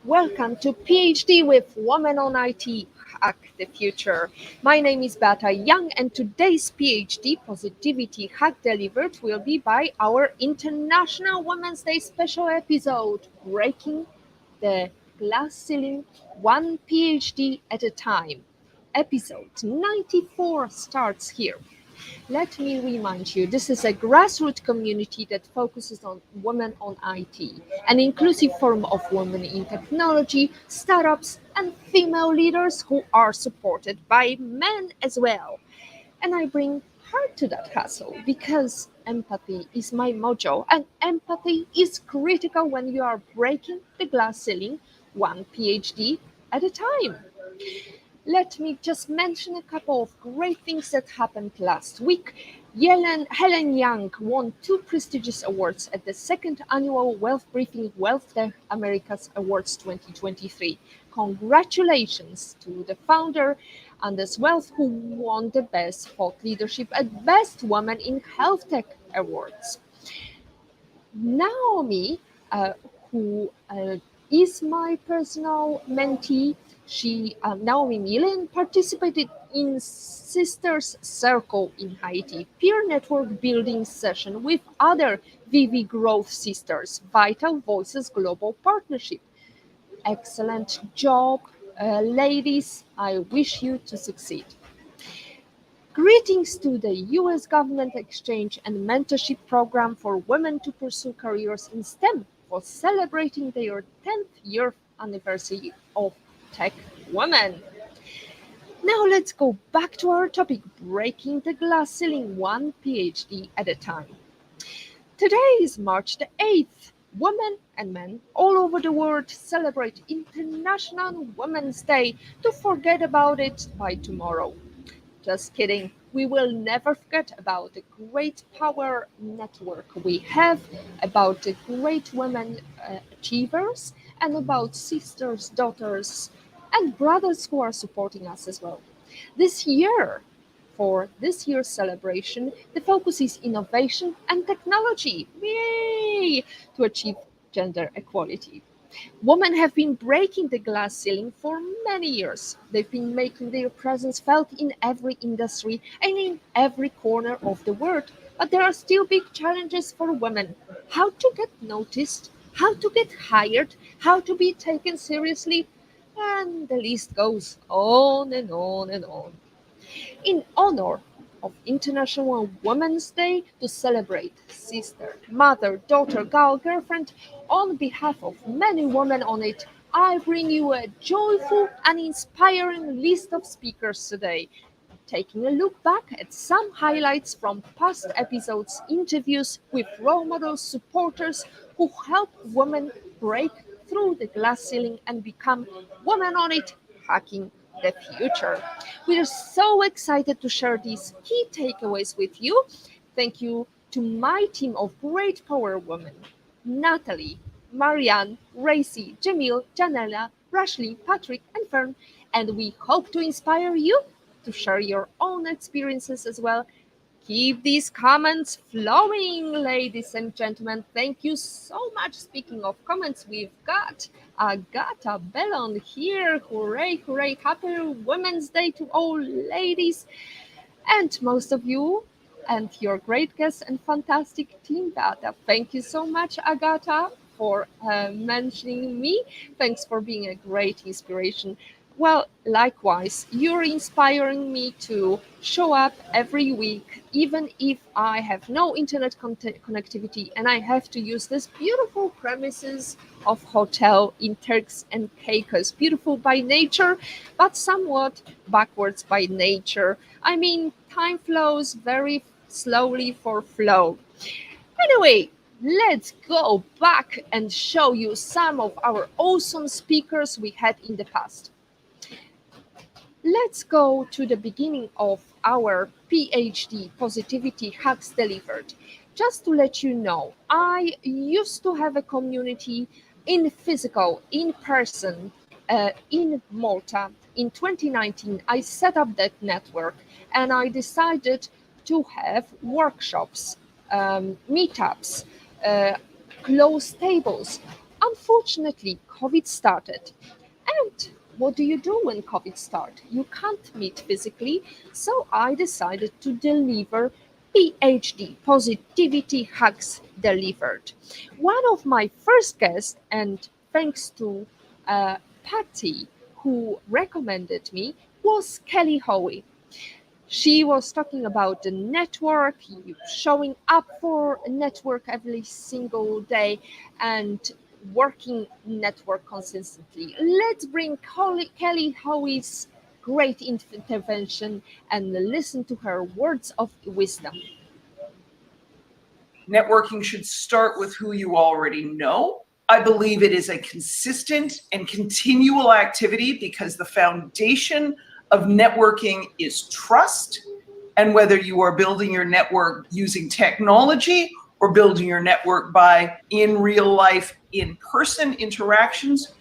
Welcome to PhD with Women on IT Hack the Future. My name is Beata Young, and today's PhD Positivity Hack Delivered will be by our International Women's Day special episode, Breaking the Glass Ceiling One PhD at a Time. Episode 94 starts here. Let me remind you, this is a grassroots community that focuses on women on IT, an inclusive forum of women in technology, startups, and female leaders who are supported by men as well. And I bring her to that hustle because empathy is my mojo, and empathy is critical when you are breaking the glass ceiling one PhD at a time. Let me just mention a couple of great things that happened last week. Helen Young won two prestigious awards at the second annual Wealth Briefing Wealth Tech Americas Awards 2023. Congratulations to the founder and as Wealth who won the Best Thought Leadership and Best Woman in Health Tech Awards. Naomi, who is my personal mentee, Naomi Millen participated in Sisters Circle in Haiti, peer network building session with other VV Growth Sisters, Vital Voices Global Partnership. Excellent job, ladies. I wish you to succeed. Greetings to the US Government Exchange and Mentorship Program for Women to Pursue Careers in STEM for celebrating their 10th year anniversary of Tech Women. Now let's go back to our topic, breaking the glass ceiling one PhD at a time. Today is March the 8th. Women and men all over the world celebrate International Women's Day to forget about it by tomorrow. Just kidding. We will never forget about the great power network we have, about the great women achievers, and about sisters, daughters, and brothers who are supporting us as well. This year, for this year's celebration, the focus is innovation and technology. Yay! To achieve gender equality. Women have been breaking the glass ceiling for many years. They've been making their presence felt in every industry and in every corner of the world. But there are still big challenges for women. How to get noticed, how to get hired, how to be taken seriously, and the list goes on and on and on. In honor of International Women's Day to celebrate sister, mother, daughter, girlfriend, on behalf of many women on it, I bring you a joyful and inspiring list of speakers today. Taking a look back at some highlights from past episodes, interviews with role models, supporters who help women break through the glass ceiling and become women on it, hacking the future. We are so excited to share these key takeaways with you. Thank you to my team of great power women, Natalie, Marianne, Racy, Jamil, Janella, Rashley, Patrick, and Fern, and we hope to inspire you to share your own experiences as well. Keep these comments flowing, ladies and gentlemen. Thank you so much. Speaking of comments, we've got Agata Bellon here. Hooray, hooray. Happy Women's Day to all ladies. And most of you and your great guests and fantastic team, Beata. Thank you so much, Agata, for mentioning me. Thanks for being a great inspiration. Well, likewise, you're inspiring me to show up every week, even if I have no internet connectivity and I have to use this beautiful premises of hotel in Turks and Caicos. Beautiful by nature, but somewhat backwards by nature. I mean, time flows very slowly for flow. Anyway, let's go back and show you some of our awesome speakers we had in the past. Let's go to the beginning of our PhD Positivity Hacks Delivered. Just to let you know, I used to have a community in physical, in person, in Malta. In 2019, I set up that network and I decided to have workshops, meetups, closed tables. Unfortunately, COVID started. And what do you do when COVID starts? You can't meet physically, so I decided to deliver PhD, Positivity Hacks Delivered. One of my first guests, and thanks to Patty, who recommended me, was Kelly Howe. She was talking about the network, you showing up for a network every single day and working network consistently. Let's bring Kelly Howie's great intervention and listen to her words of wisdom. Networking should start with who you already know. I believe it is a consistent and continual activity because the foundation of networking is trust. And whether you are building your network using technology or building your network by in real life, in person interactions,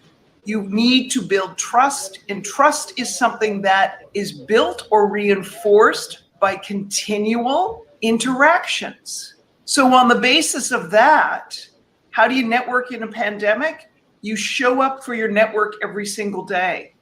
you need to build trust. And trust is something that is built or reinforced by continual interactions. So, on the basis of that, how do you network in a pandemic? You show up for your network every single day.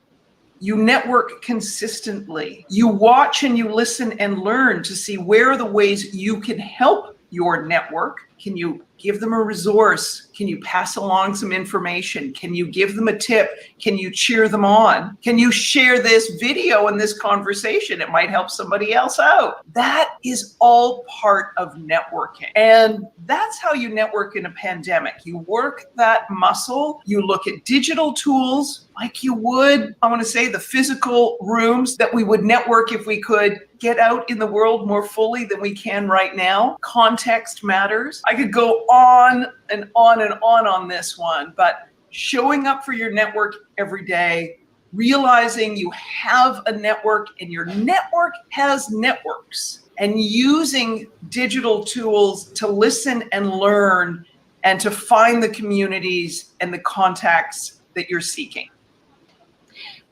You network consistently. You watch and you listen and learn to see where are the ways you can help your network. Can you give them a resource? Can you pass along some information? Can you give them a tip? Can you cheer them on? Can you share this video and this conversation? It might help somebody else out. That is all part of networking. And that's how you network in a pandemic. You work that muscle. You look at digital tools like you would, I want to say, the physical rooms that we would network if we could get out in the world more fully than we can right now. Context matters. I could go on and on and on this one, but showing up for your network every day, realizing you have a network and your network has networks, and using digital tools to listen and learn and to find the communities and the contacts that you're seeking.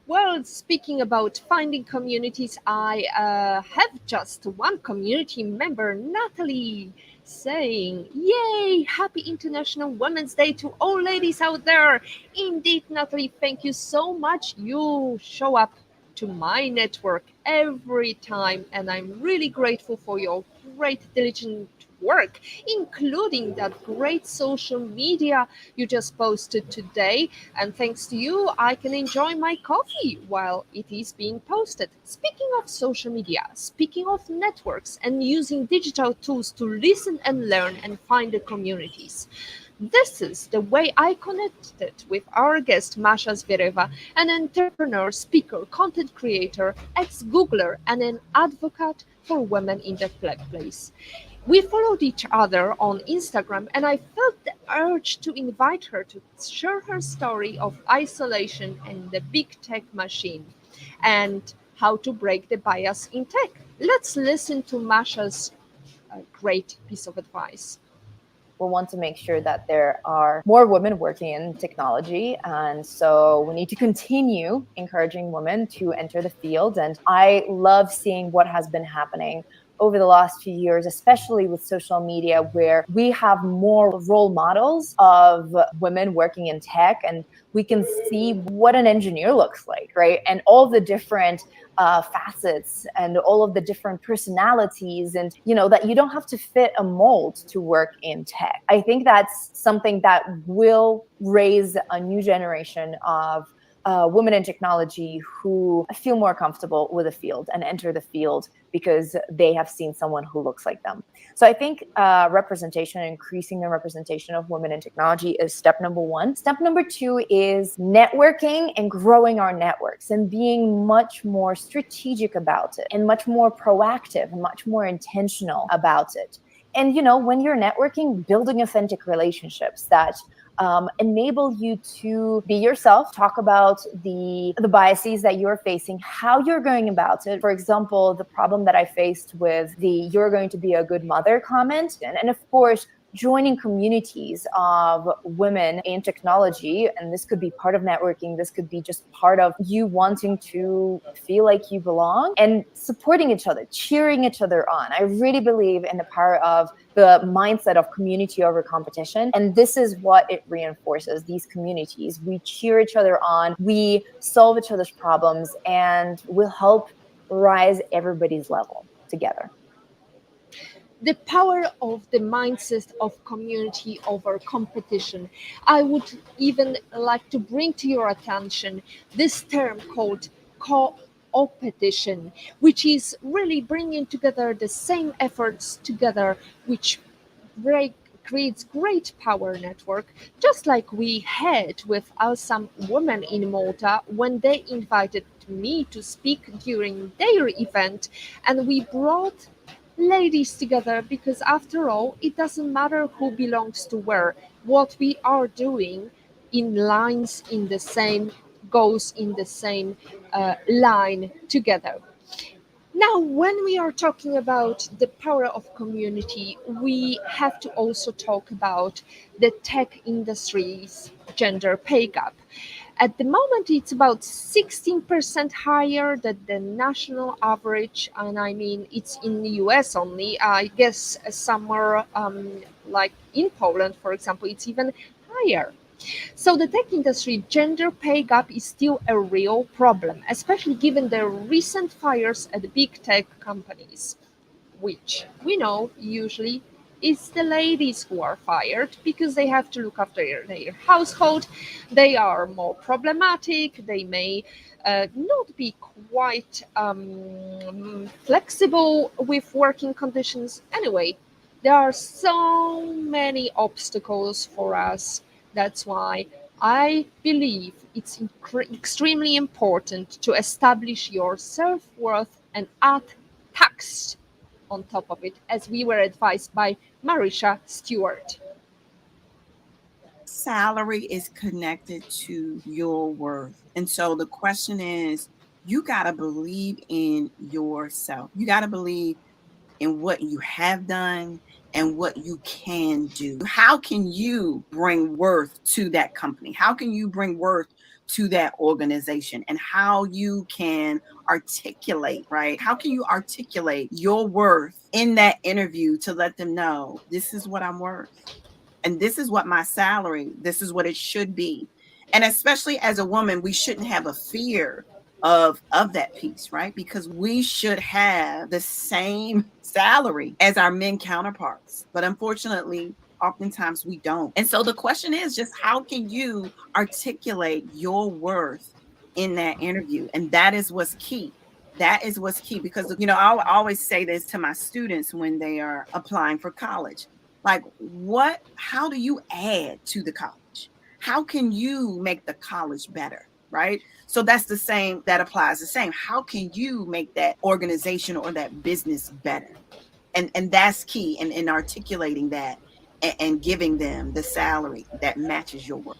Well, speaking about finding communities, I have just one community member, Natalie, saying, "Yay! Happy International Women's Day to all ladies out there." Indeed, Natalie, thank you so much. You show up to my network every time, and I'm really grateful for your great, diligent work, including that great social media you just posted today. And thanks to you, I can enjoy my coffee while it is being posted. Speaking of social media, speaking of networks and using digital tools to listen and learn and find the communities. This is the way I connected with our guest Masha Zvereva, an entrepreneur, speaker, content creator, ex-Googler, and an advocate for women in the workplace. We followed each other on Instagram, and I felt the urge to invite her to share her story of isolation and the big tech machine and how to break the bias in tech. Let's listen to Masha's great piece of advice. We want to make sure that there are more women working in technology. And so we need to continue encouraging women to enter the field. And I love seeing what has been happening over the last few years, especially with social media, where we have more role models of women working in tech, and we can see what an engineer looks like, right? And all the different facets and all of the different personalities, and that you don't have to fit a mold to work in tech. I think that's something that will raise a new generation of women in technology who feel more comfortable with the field and enter the field because they have seen someone who looks like them. So I think representation, increasing the representation of women in technology is step number one. Step number two is networking and growing our networks and being much more strategic about it and much more proactive and much more intentional about it. And, when you're networking, building authentic relationships that enable you to be yourself, talk about the biases that you're facing, how you're going about it. For example, the problem that I faced with the "you're going to be a good mother" comment. And of course, joining communities of women in technology, and this could be part of networking, this could be just part of you wanting to feel like you belong, and supporting each other, cheering each other on. I really believe in the power of the mindset of community over competition, and this is what it reinforces, these communities. We cheer each other on, we solve each other's problems, and we'll help rise everybody's level together. The power of the mindset of community over competition. I would even like to bring to your attention this term called co-opetition, which is really bringing together the same efforts together, which break creates great power network, just like we had with some women in Malta when they invited me to speak during their event, and we brought ladies together because after all it doesn't matter who belongs to where, what we are doing in lines in the same goes in the same line together. Now, when we are talking about the power of community, we have to also talk about the tech industry's gender pay gap. At the moment, it's about 16% higher than the national average, and I mean, it's in the US only. I guess somewhere like in Poland, for example, it's even higher. So the tech industry gender pay gap is still a real problem, especially given the recent fires at big tech companies, which we know usually is the ladies who are fired because they have to look after their household. They are more problematic. They may not be quite flexible with working conditions. Anyway, there are so many obstacles for us. That's why I believe it's extremely important to establish your self worth and add tax on top of it, as we were advised by Marisha Stewart. Salary is connected to your worth. And so the question is, you got to believe in yourself. You got to believe in what you have done and what you can do. How can you bring worth to that company? How can you bring worth to that organization? And how you can articulate, right? How can you articulate your worth in that interview to let them know this is what I'm worth? And this is what my salary, this is what it should be. And especially as a woman, we shouldn't have a fear of that piece, right? Because we should have the same salary as our men counterparts. But unfortunately, oftentimes we don't. And so the question is just how can you articulate your worth in that interview? And that is what's key. That is what's key because, I always say this to my students when they are applying for college. Like, how do you add to the college? How can you make the college better? Right. So that's the same, that applies the same. How can you make that organization or that business better? And that's key in articulating that and giving them the salary that matches your work.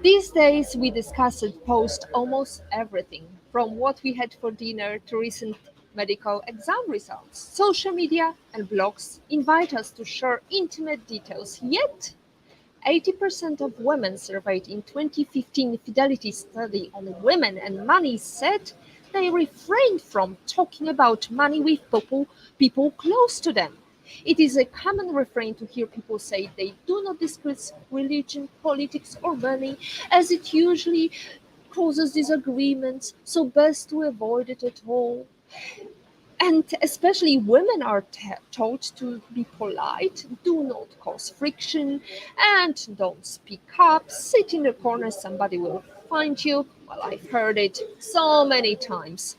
These days, we discuss and post almost everything from what we had for dinner to recent medical exam results. Social media and blogs invite us to share intimate details, yet 80% of women surveyed in 2015 Fidelity study on women and money said they refrained from talking about money with people close to them. It is a common refrain to hear people say they do not discuss religion, politics, or money, as it usually causes disagreements, so best to avoid it at all. And especially women are told to be polite, do not cause friction, and don't speak up. Sit in the corner, somebody will find you. Well, I've heard it so many times.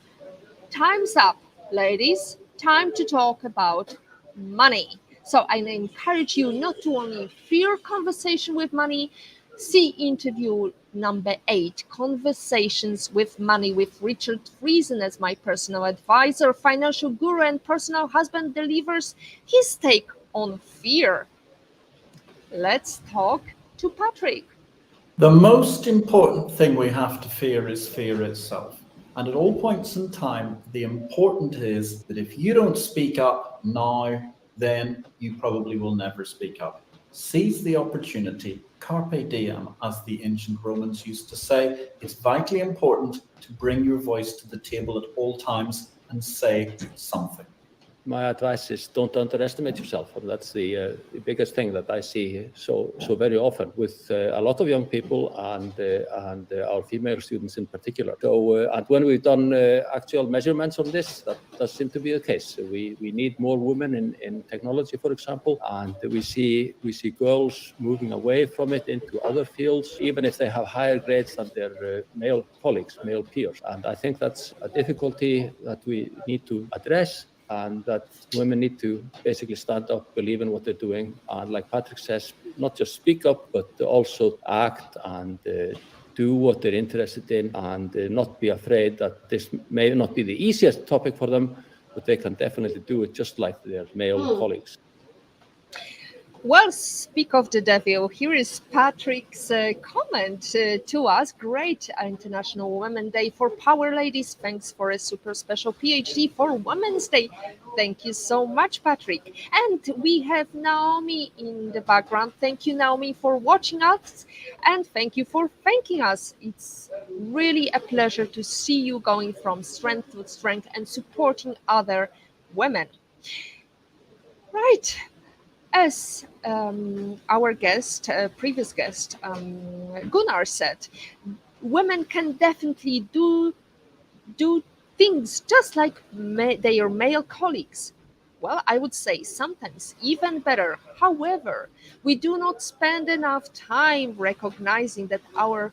Time's up, ladies. Time to talk about money. So I encourage you not to only fear conversation with money, see interview number 8, Conversations with Money with Richard Friesen as my personal advisor, financial guru, and personal husband delivers his take on fear. Let's talk to Patrick. The most important thing we have to fear is fear itself. And at all points in time, the important is that if you don't speak up now, then you probably will never speak up. Seize the opportunity. Carpe diem, as the ancient Romans used to say. It's vitally important to bring your voice to the table at all times and say something. My advice is don't underestimate yourself. That's the biggest thing that I see so very often with a lot of young people and our female students in particular. So and when we've done actual measurements on this, that does seem to be the case. So we need more women in technology, for example, and we see girls moving away from it into other fields, even if they have higher grades than their male colleagues, male peers. And I think that's a difficulty that we need to address, and that women need to basically stand up, believe in what they're doing, and like Patrick says, not just speak up, but also act and do what they're interested in, and not be afraid that this may not be the easiest topic for them, but they can definitely do it just like their male colleagues. Well, speak of the devil, here is Patrick's comment to us. Great International Women's Day for Power Ladies. Thanks for a super special PhD for Women's Day. Thank you so much, Patrick. And we have Naomi in the background. Thank you, Naomi, for watching us. And thank you for thanking us. It's really a pleasure to see you going from strength to strength and supporting other women. Right. As our guest, previous guest, Gunnar said, women can definitely do things just like their male colleagues. Well, I would say sometimes even better. However, we do not spend enough time recognizing that our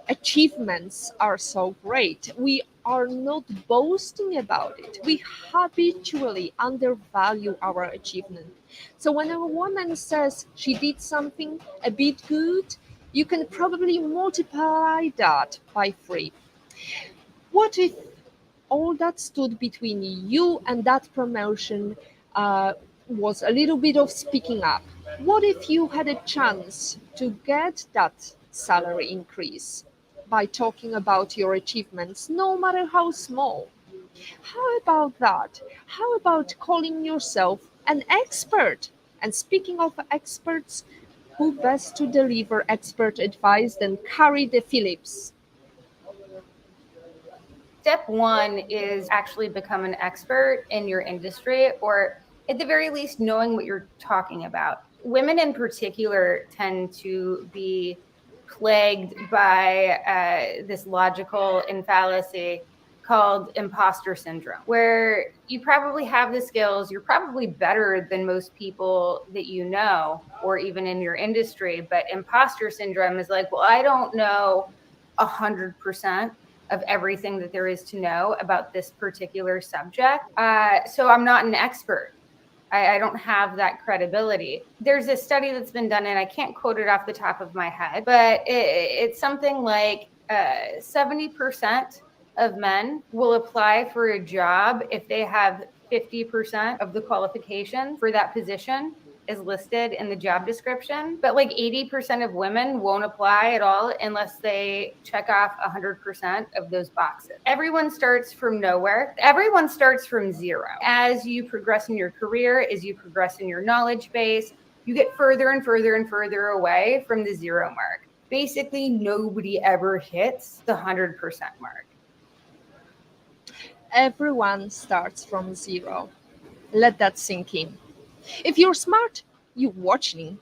achievements are so great. We are not boasting about it. We habitually undervalue our achievement. So when a woman says she did something a bit good, you can probably multiply that by 3. What if all that stood between you and that promotion was a little bit of speaking up? What if you had a chance to get that salary increase by talking about your achievements, no matter how small? How about that? How about calling yourself an expert? And speaking of experts, who best to deliver expert advice than Carrie the Phillips? Step 1 is actually become an expert in your industry, or at the very least, knowing what you're talking about. Women in particular tend to be plagued by this logical fallacy called imposter syndrome, where you probably have the skills, you're probably better than most people that you know, or even in your industry, but imposter syndrome is like, well, I don't know 100% of everything that there is to know about this particular subject. So I'm not an expert. I don't have that credibility. There's a study that's been done, and I can't quote it off the top of my head, but it's something like 70% of men will apply for a job if they have 50% of the qualification for that position is listed in the job description. But like 80% of women won't apply at all unless they check off 100% of those boxes. Everyone starts from nowhere. Everyone starts from zero. As you progress in your career, as you progress in your knowledge base, you get further and further and further away from the zero mark. Basically, nobody ever hits the 100% mark. Everyone starts from zero. Let that sink in. If you're smart, you're watching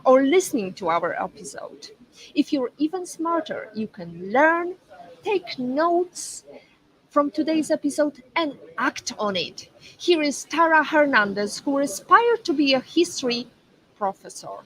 or listening to our episode. If you're even smarter, you can learn, take notes from today's episode, and act on it. Here is Tara Hernandez, who aspired to be a history professor.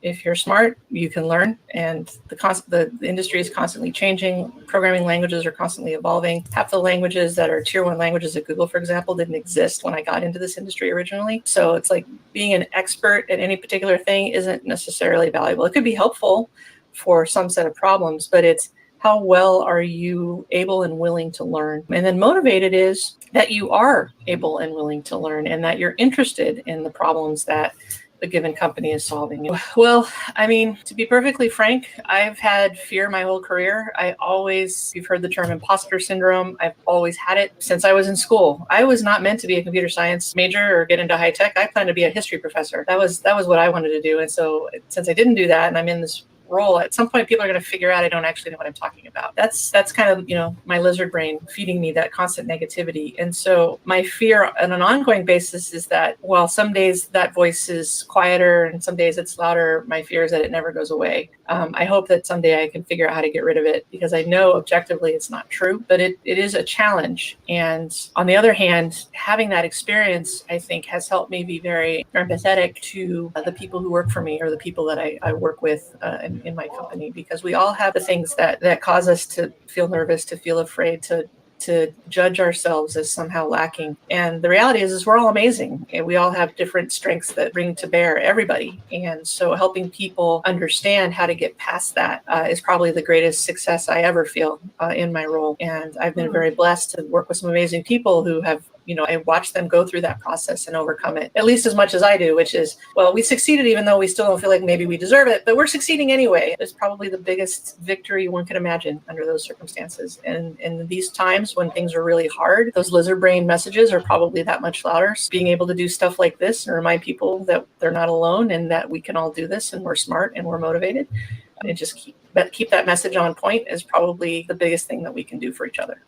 If you're smart, you can learn, and the industry is constantly changing. Programming languages are constantly evolving. Half the languages that are tier 1 languages at Google, for example, didn't exist when I got into this industry originally. So it's like being an expert at any particular thing isn't necessarily valuable. It could be helpful for some set of problems, but it's how well are you able and willing to learn? And then motivated is that you are able and willing to learn, and that you're interested in the problems that a given company is solving. Well, I mean, to be perfectly frank, I've had fear my whole career. You've heard the term imposter syndrome. I've always had it since I was in school. I was not meant to be a computer science major or get into high tech. I planned to be a history professor. That was what I wanted to do. And so since I didn't do that, and I'm in this role, at some point people are going to figure out I don't actually know what I'm talking about. That's kind of, my lizard brain feeding me that constant negativity. And so my fear on an ongoing basis is that while some days that voice is quieter and some days it's louder, my fear is that it never goes away. I hope that someday I can figure out how to get rid of it, because I know objectively it's not true, but it is a challenge. And on the other hand, having that experience, I think, has helped me be very empathetic to the people who work for me, or the people that I work with in my company, because we all have the things that cause us to feel nervous, to feel afraid, to judge ourselves as somehow lacking. And the reality is we're all amazing. And we all have different strengths that bring to bear everybody. And so helping people understand how to get past that is probably the greatest success I ever feel in my role. And I've been very blessed to work with some amazing people who have, I watched them go through that process and overcome it, at least as much as I do, which is, well, we succeeded even though we still don't feel like maybe we deserve it, but we're succeeding anyway. It's probably the biggest victory one can imagine under those circumstances. And in these times when things are really hard, those lizard brain messages are probably that much louder. So being able to do stuff like this and remind people that they're not alone and that we can all do this and we're smart and we're motivated, and just keep that message on point is probably the biggest thing that we can do for each other.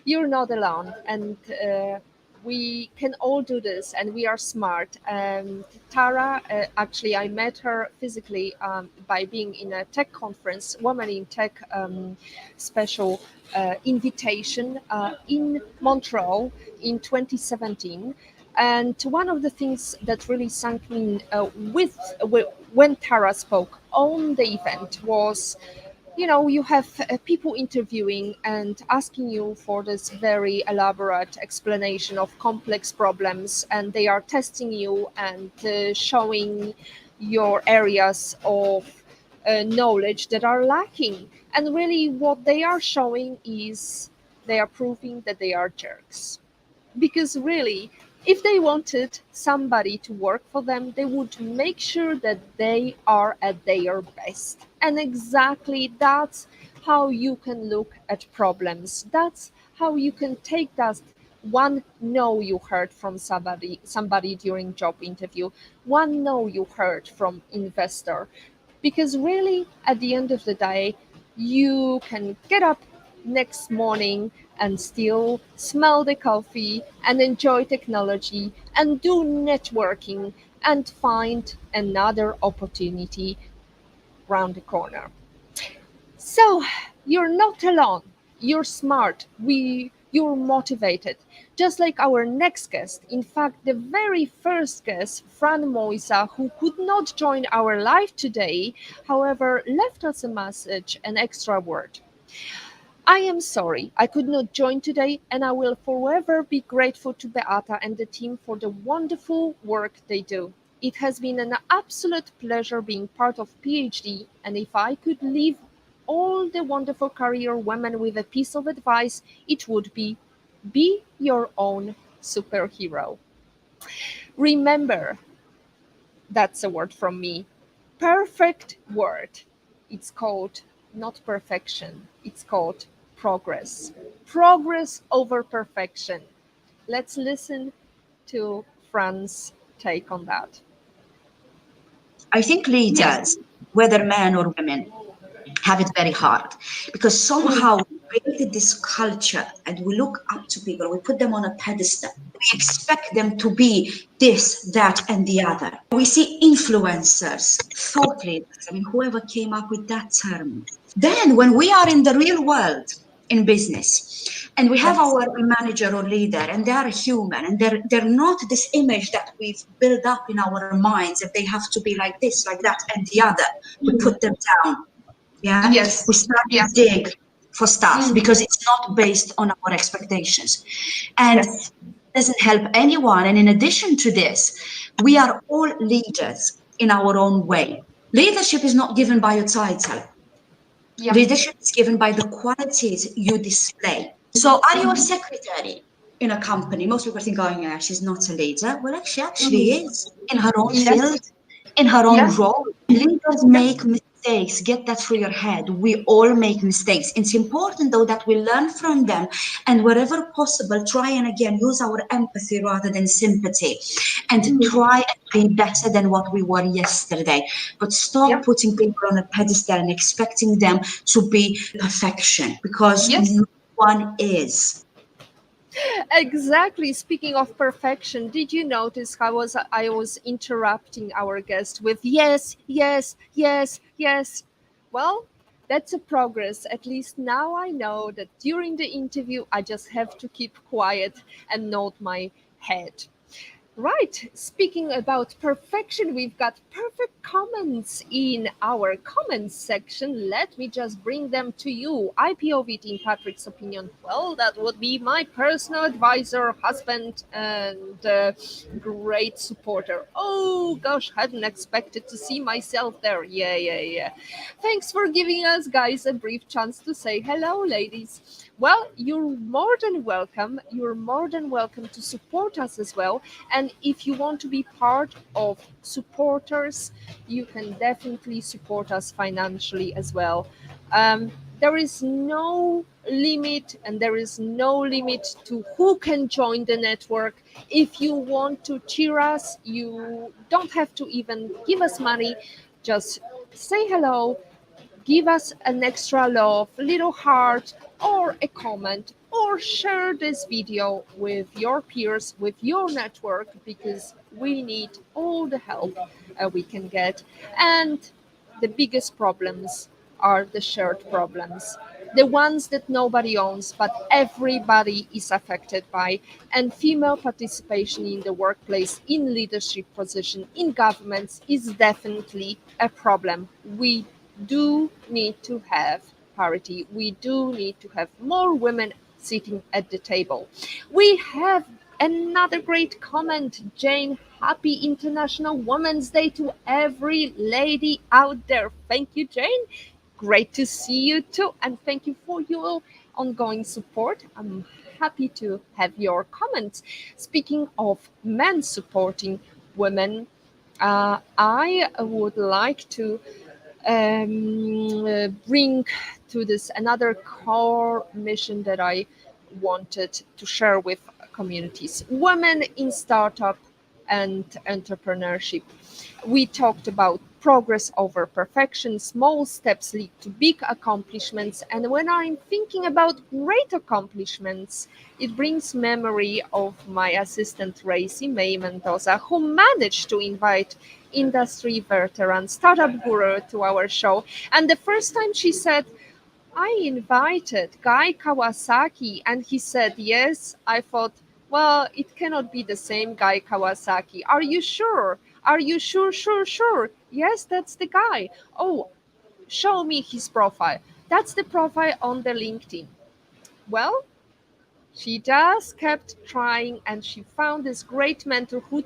You're not alone, and we can all do this, and we are smart. Tara, actually, I met her physically by being in a tech conference, Women in Tech special invitation in Montreal in 2017. And one of the things that really sank me when Tara spoke on the event was, you have people interviewing and asking you for this very elaborate explanation of complex problems, and they are testing you and showing your areas of knowledge that are lacking. And really what they are showing is they are proving that they are jerks. Because really, if they wanted somebody to work for them, they would make sure that they are at their best. And exactly that's how you can look at problems. That's how you can take that one no you heard from somebody during job interview, one no you heard from investor. Because really, at the end of the day, you can get up next morning and still smell the coffee and enjoy technology and do networking and find another opportunity round the corner. So you're not alone. You're smart. You're motivated. Just like our next guest. In fact, the very first guest, Fran Moisa, who could not join our live today, however, left us a message, an extra word. I am sorry I could not join today, and I will forever be grateful to Beata and the team for the wonderful work they do. It has been an absolute pleasure being part of PhD, and if I could leave all the wonderful career women with a piece of advice, it would be your own superhero. Remember, that's a word from me. Perfect word. It's called not perfection. It's called progress. Progress over perfection. Let's listen to Fran's take on that. I think leaders, whether men or women, have it very hard because somehow we created this culture and we look up to people, we put them on a pedestal. We expect them to be this, that, and the other. We see influencers, thought leaders, whoever came up with that term. Then when we are in the real world, in business, and we have our manager or leader, and they are human, and they're not this image that we've built up in our minds that they have to be like this, like that, and the other. We put them down. Yeah. Yes. We start to dig for stuff because it's not based on our expectations, and it doesn't help anyone. And in addition to this, we are all leaders in our own way. Leadership is not given by your title. Leadership is given by the qualities you display. So are you a secretary in a company, most people think, oh, yeah, she's not a leader. Well, actually is in her own Yes. field, in her own Yes. role. Leaders make mistakes. Get that through your head. We all make mistakes. It's important, though, that we learn from them and wherever possible, try and again use our empathy rather than sympathy and try and be better than what we were yesterday. But stop putting people on a pedestal and expecting them to be perfection, because no one is. Exactly. Speaking of perfection, did you notice how I was interrupting our guest with yes, yes, yes, yes? Well, that's a progress. At least now I know that during the interview I just have to keep quiet and nod my head. Right. Speaking about perfection, we've got perfect comments in our comments section. Let me just bring them to you. IPOV in Patrick's opinion. Well, that would be my personal advisor, husband, and great supporter. Oh gosh, hadn't expected to see myself there. Yeah. Thanks for giving us guys a brief chance to say hello, ladies. Well, you're more than welcome. You're more than welcome to support us as well. And if you want to be part of supporters, you can definitely support us financially as well. There is no limit, and there is no limit to who can join the network. If you want to cheer us, you don't have to even give us money. Just say hello, give us an extra love, little heart, or a comment, or share this video with your peers, with your network, because we need all the help we can get. And the biggest problems are the shared problems, the ones that nobody owns but everybody is affected by. And female participation in the workplace, in leadership position, in governments is definitely a problem. We do need to have parity. We do need to have more women sitting at the table. We have another great comment, Jane. Happy International Women's Day to every lady out there. Thank you, Jane. Great to see you too. And thank you for your ongoing support. I'm happy to have your comments. Speaking of men supporting women, I would like to bring to this another core mission that I wanted to share with communities. Women in startup and entrepreneurship. We talked about progress over perfection, small steps lead to big accomplishments. And when I'm thinking about great accomplishments, it brings memory of my assistant Racy May Mendoza, who managed to invite industry veteran startup guru to our show. And the first time she said, I invited Guy Kawasaki, and he said yes. I thought, well, it cannot be the same Guy Kawasaki. Are you sure? Are you sure? Sure. Yes, that's the guy. Oh, show me his profile. That's the profile on the LinkedIn. Well, she just kept trying, and she found this great mentor who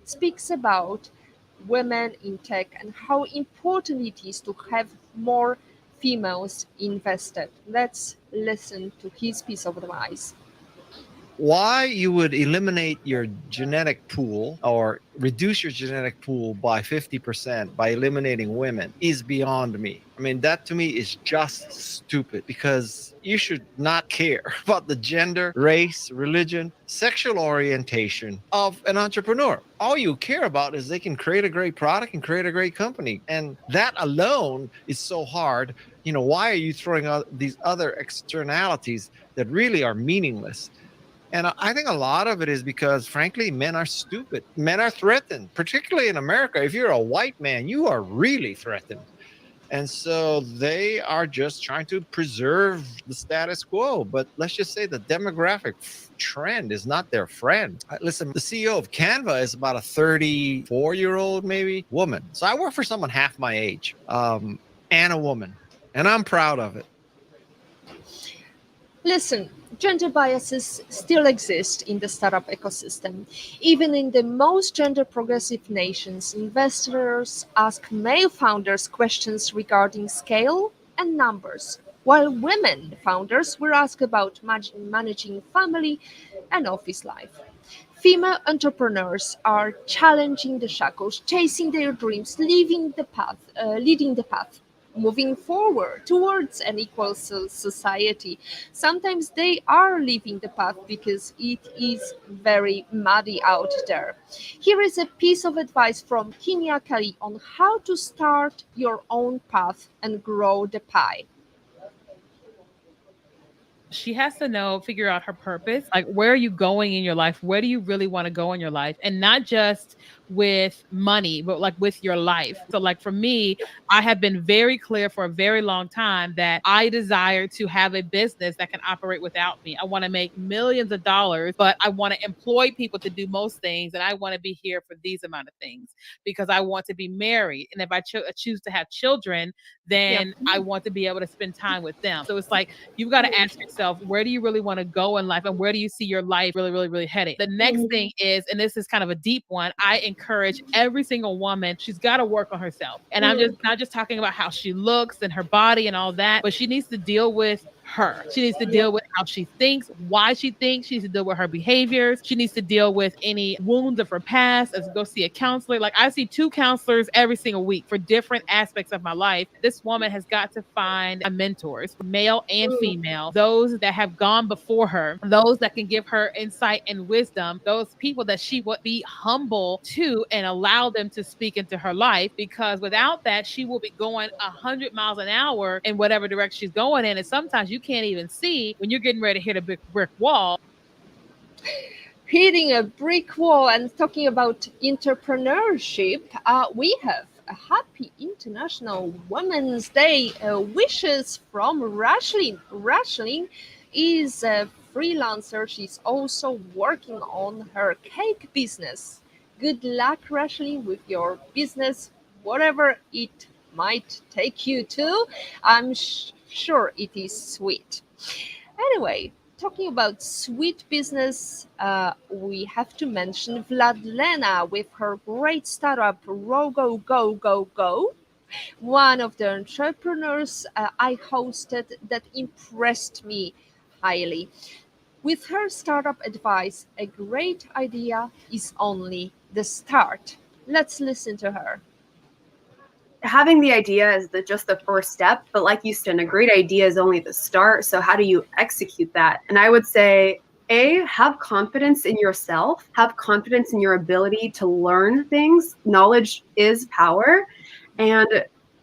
speaks about women in tech and how important it is to have more females invested. Let's listen to his piece of advice. Why you would eliminate your genetic pool or reduce your genetic pool by 50% by eliminating women is beyond me. I mean, that to me is just stupid, because you should not care about the gender, race, religion, sexual orientation of an entrepreneur. All you care about is they can create a great product and create a great company. And that alone is so hard. You know, why are you throwing out these other externalities that really are meaningless? And I think a lot of it is because, frankly, men are stupid. Men are threatened, particularly in America. If you're a white man, you are really threatened. And so they are just trying to preserve the status quo. But let's just say the demographic trend is not their friend. Listen, the CEO of Canva is about a 34-year-old, maybe, woman. So I work for someone half my age, and a woman. And I'm proud of it. Listen, gender biases still exist in the startup ecosystem. Even in the most gender progressive nations, investors ask male founders questions regarding scale and numbers. while women founders were asked about managing family and office life. Female entrepreneurs are challenging the shackles, chasing their dreams, leading the path, moving forward towards an equal society. Sometimes they are leaving the path because it is very muddy out there. Here is a piece of advice from Kinya Kelly on how to start your own path and grow the pie. She has to figure out her purpose. Like, where are you going in your life? Where do you really want to go in your life? And not just with money, but like with your life. So, like for me, I have been very clear for a very long time that I desire to have a business that can operate without me. I want to make millions of dollars, but I want to employ people to do most things. And I want to be here for these amount of things because I want to be married. And if I choose to have children, then I want to be able to spend time with them. So it's like, you've got to ask yourself, where do you really want to go in life? And where do you see your life really, really, really heading? The next thing is, and this is kind of a deep one, I encourage every single woman, she's got to work on herself. And I'm just not just talking about how she looks and her body and all that, but she needs to deal with her. She needs to deal with how she thinks, why she thinks. She needs to deal with her behaviors. She needs to deal with any wounds of her past, as go see a counselor. Like, I see 2 counselors every single week for different aspects of my life. This woman has got to find mentors, male and female, those that have gone before her, those that can give her insight and wisdom, those people that she would be humble to and allow them to speak into her life, because without that, she will be going 100 miles an hour in whatever direction she's going in. And sometimes you can't even see when you're getting ready to hit a big brick wall. Hitting a brick wall and talking about entrepreneurship, we have a happy International Women's Day wishes from Rashlin. Rashlin is a freelancer. She's also working on her cake business. Good luck, Rashlin, with your business, whatever it might take you to. I'm sure it is sweet. Anyway, talking about sweet business, we have to mention Vladlena with her great startup Rogo Go Go Go. One of the entrepreneurs I hosted that impressed me highly. With her startup advice, a great idea is only the start. Let's listen to her. Having the idea is just the first step, but like you said, a great idea is only the start. So how do you execute that? And I would say, have confidence in yourself, have confidence in your ability to learn things. Knowledge is power. And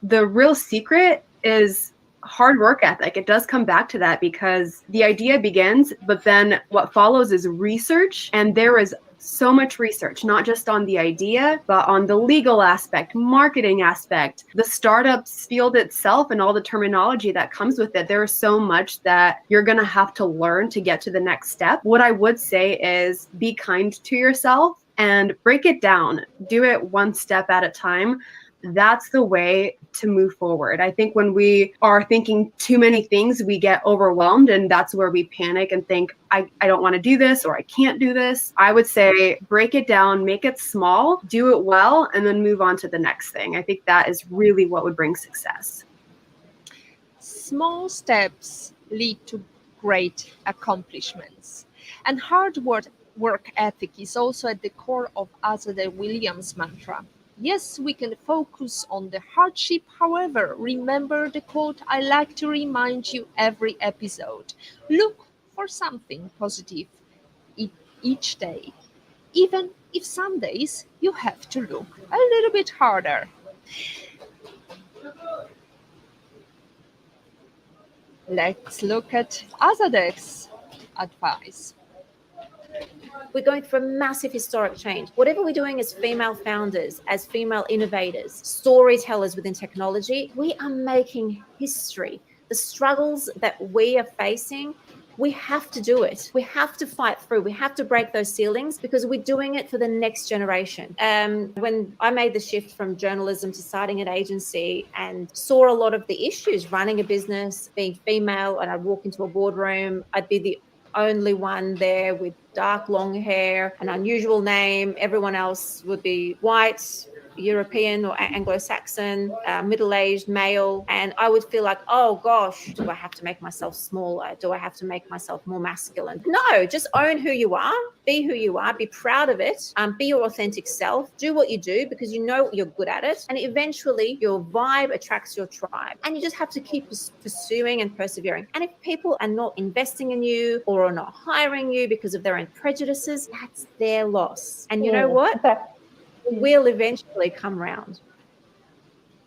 the real secret is hard work ethic. It does come back to that, because the idea begins, but then what follows is research. And there is so much research, not just on the idea, but on the legal aspect, marketing aspect, the startup's field itself, and all the terminology that comes with it. There is so much that you're going to have to learn to get to the next step. What I would say is be kind to yourself and break it down. Do it one step at a time. That's the way to move forward. I think when we are thinking too many things, we get overwhelmed, and that's where we panic and think, I don't want to do this, or I can't do this. I would say break it down, make it small, do it well, and then move on to the next thing. I think that is really what would bring success. Small steps lead to great accomplishments. And hard work ethic is also at the core of Azadeh Williams' mantra. Yes, we can focus on the hardship. However, remember the quote I like to remind you every episode. Look for something positive each day, even if some days you have to look a little bit harder. Let's look at Azadeh's advice. We're going through a massive historic change. Whatever we're doing as female founders, as female innovators, storytellers within technology, we are making history. The struggles that we are facing, we have to do it. We have to fight through. We have to break those ceilings, because we're doing it for the next generation. When I made the shift from journalism to starting an agency and saw a lot of the issues running a business, being female, and I'd walk into a boardroom, I'd be the only one there with dark long hair, an unusual name. Everyone else would be white, European or Anglo-Saxon, middle-aged male, and I would feel like, oh gosh, do I have to make myself smaller? Do I have to make myself more masculine? No, just own who you are, be who you are, be proud of it, be your authentic self, do what you do because you know you're good at it, and eventually your vibe attracts your tribe. And you just have to keep pursuing and persevering. And if people are not investing in you or are not hiring you because of their own prejudices, that's their loss. And you know what? It will eventually come round.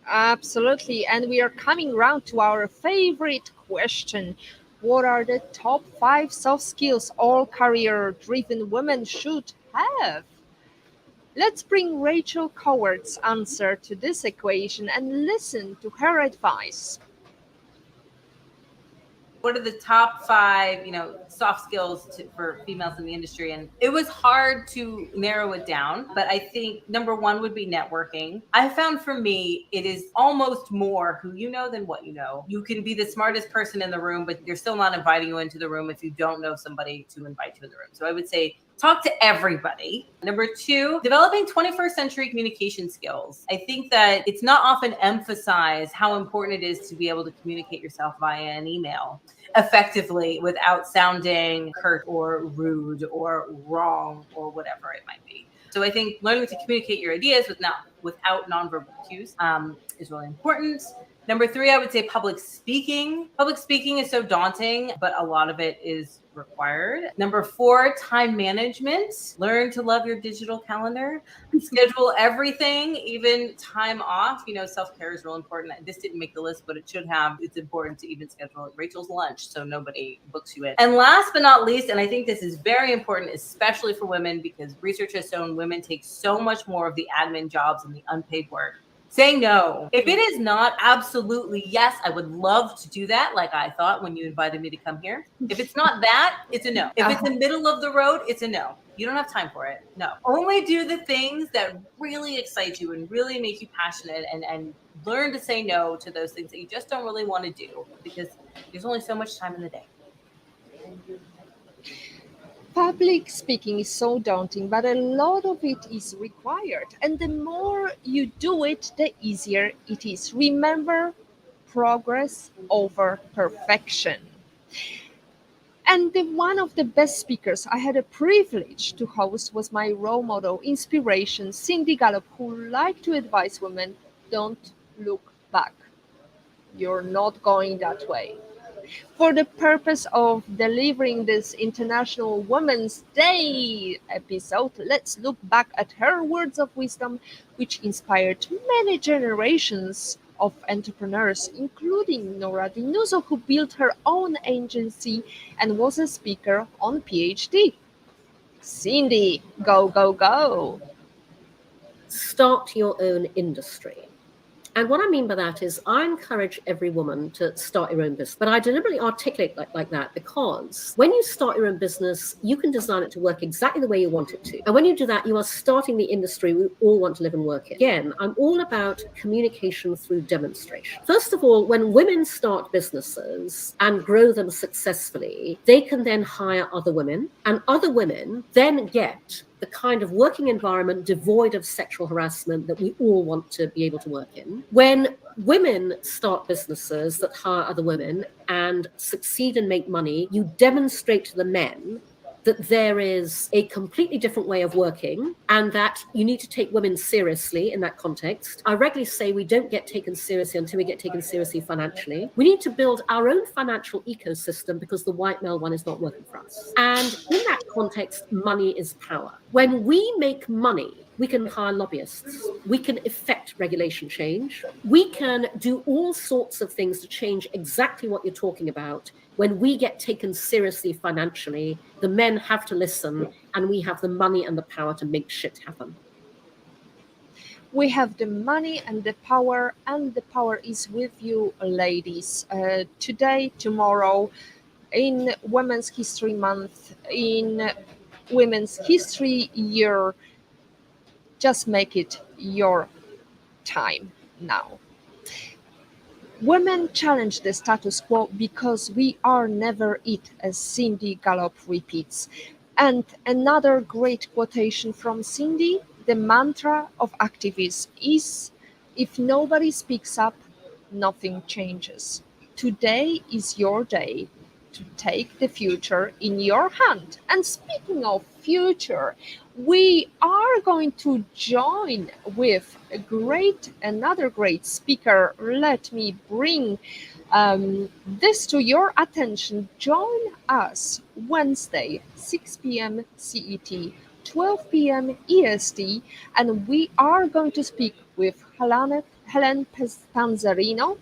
Absolutely. And we are coming round to our favorite question. What are the top 5 soft skills all career driven women should have? Let's bring Rachel Coward's answer to this equation and listen to her advice. What are the top 5, soft skills for females in the industry? And it was hard to narrow it down, but I think number 1 would be networking. I found for me, it is almost more who you know than what you know. You can be the smartest person in the room, but they're still not inviting you into the room if you don't know somebody to invite you in the room. So I would say talk to everybody. Number 2, developing 21st century communication skills. I think that it's not often emphasized how important it is to be able to communicate yourself via an email effectively without sounding curt or rude or wrong or whatever it might be. So I think learning to communicate your ideas without nonverbal cues is really important. Number 3, I would say public speaking. Public speaking is so daunting, but a lot of it is required. Number 4, time management. Learn to love your digital calendar. Schedule everything, even time off. Self-care is real important. This didn't make the list, but it should have. It's important to even schedule Rachel's lunch so nobody books you in. And last but not least, and I think this is very important, especially for women, because research has shown women take so much more of the admin jobs and the unpaid work. Say no. If it is not absolutely yes, I would love to do that, like I thought when you invited me to come here. If it's not that, it's a no. If it's the middle of the road, it's a no. You don't have time for it. No. Only do the things that really excite you and really make you passionate, and learn to say no to those things that you just don't really want to do, because there's only so much time in the day. Public speaking is so daunting, but a lot of it is required. And the more you do it, the easier it is. Remember, progress over perfection. And one of the best speakers I had a privilege to host was my role model, inspiration, Cindy Gallop, who liked to advise women, don't look back. You're not going that way. For the purpose of delivering this International Women's Day episode, let's look back at her words of wisdom, which inspired many generations of entrepreneurs, including Nora Dinuso, who built her own agency and was a speaker on PhD. Cindy, go, go, go. Start your own industry. And what I mean by that is I encourage every woman to start your own business, but I deliberately articulate like that because when you start your own business, you can design it to work exactly the way you want it to. And when you do that, you are starting the industry we all want to live and work in. Again, I'm all about communication through demonstration. First of all, when women start businesses and grow them successfully, they can then hire other women, and other women then get the kind of working environment devoid of sexual harassment that we all want to be able to work in. When women start businesses that hire other women and succeed and make money, you demonstrate to the men that there is a completely different way of working and that you need to take women seriously in that context. I regularly say we don't get taken seriously until we get taken seriously financially. We need to build our own financial ecosystem because the white male one is not working for us. And in that context, money is power. When we make money, we can hire lobbyists. We can effect regulation change. We can do all sorts of things to change exactly what you're talking about. When we get taken seriously financially, the men have to listen, and we have the money and the power to make shit happen. We have the money and the power is with you, ladies. Today, tomorrow, in Women's History Month, in Women's History Year, just make it your time now. Women challenge the status quo because we are never it, as Cindy Gallop repeats. And another great quotation from Cindy, The mantra of activists is, if nobody speaks up, nothing changes. Today is your day to take the future in your hand. And speaking of future, we are going to join with another great speaker. Let me bring this to your attention. Join us Wednesday, 6 p.m. CET, 12 p.m. EST, and we are going to speak with Helen Panzarino,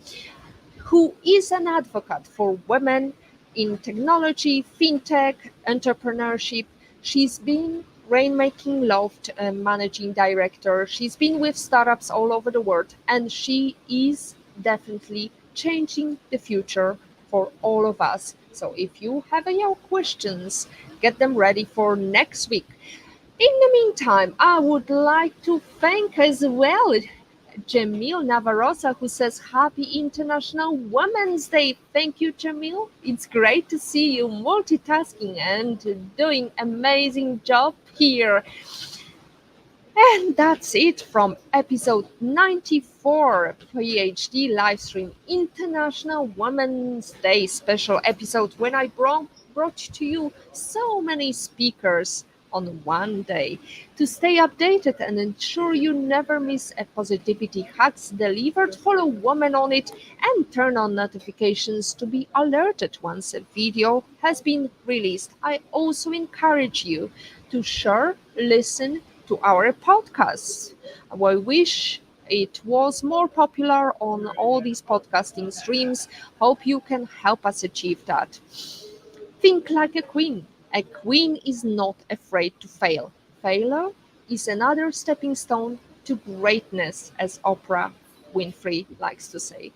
who is an advocate for women in technology, fintech, entrepreneurship. She's been Rainmaking Loft managing director. She's been with startups all over the world, and she is definitely changing the future for all of us. So if you have any questions, get them ready for next week. In the meantime, I would like to thank as well Jamil Navarroza, who says Happy International Women's Day. Thank you, Jamil. It's great to see you multitasking and doing amazing job here. And that's it from episode 94 PhD Livestream International Women's Day special episode, when I brought to you so many speakers on one day. To stay updated and ensure you never miss a Positivity Hacks delivered, follow Woman on It and turn on notifications to be alerted once a video has been released. I also encourage you to share, listen to our podcasts. I wish it was more popular on all these podcasting streams. Hope you can help us achieve that. Think like a queen. A queen is not afraid to fail. Failure is another stepping stone to greatness, as Oprah Winfrey likes to say.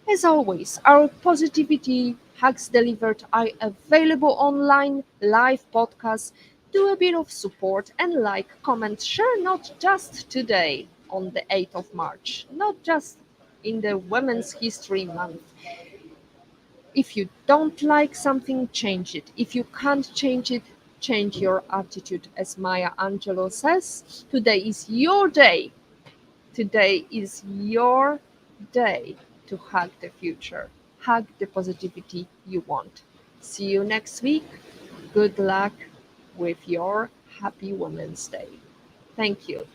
As always, our positivity hacks delivered are available online, live podcasts. Do a bit of support and like, comment, share, not just today on the 8th of March, not just in the Women's History Month. If you don't like something, change it. If you can't change it, change your attitude. As Maya Angelou says, today is your day. Today is your day to hug the future. Hug the positivity you want. See you next week. Good luck with your Happy Women's Day. Thank you.